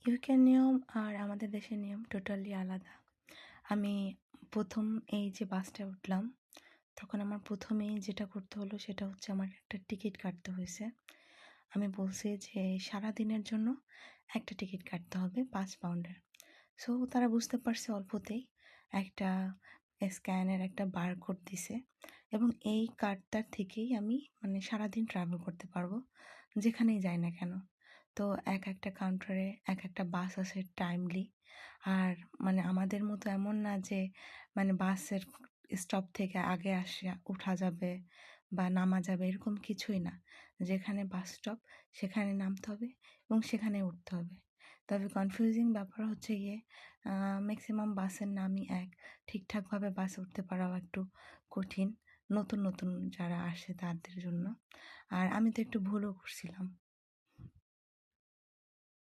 ইউকের নিয়ম আর আমাদের দেশের নিয়ম টোটালি আলাদা। আমি ১ম এই যে বাসটায় উঠলাম, তখন আমার ১ম এই যেটা করতে হলো সেটা হচ্ছে আমার একটা টিকিট কাটতে হয়েছে। আমি বলছি যে সারাদিনের জন্য একটা টিকিট কাটতে হবে ৳৫ সো তারা বুঝতে পারছে অল্পতেই। একটা স্ক্যানের একটা বারকোড দিছে এবং এই কার্ডটার থেকেই আমি মানে সারাদিন ট্রাভেল করতে পারবো, যেখানেই যাই না কেন। তো একটা কাউন্টারে একটা বাস আছে টাইমলি। আর মানে আমাদের মতো এমন না যে মানে বাসের স্টপ থেকে আগে আসে উঠা যাবে বা নামা যাবে, এরকম কিছুই না। যেখানে বাস স্টপ সেখানে নামতে হবে এবং সেখানে উঠতে হবে। তবে কনফিউজিং ব্যাপার হচ্ছে গিয়ে ম্যাক্সিমাম বাসের নামই এক। ঠিকঠাকভাবে বাসে উঠতে পারাও একটু কঠিন নতুন নতুন যারা আসে তাদের জন্য। আর আমি তো একটু ভুলও করছিলাম।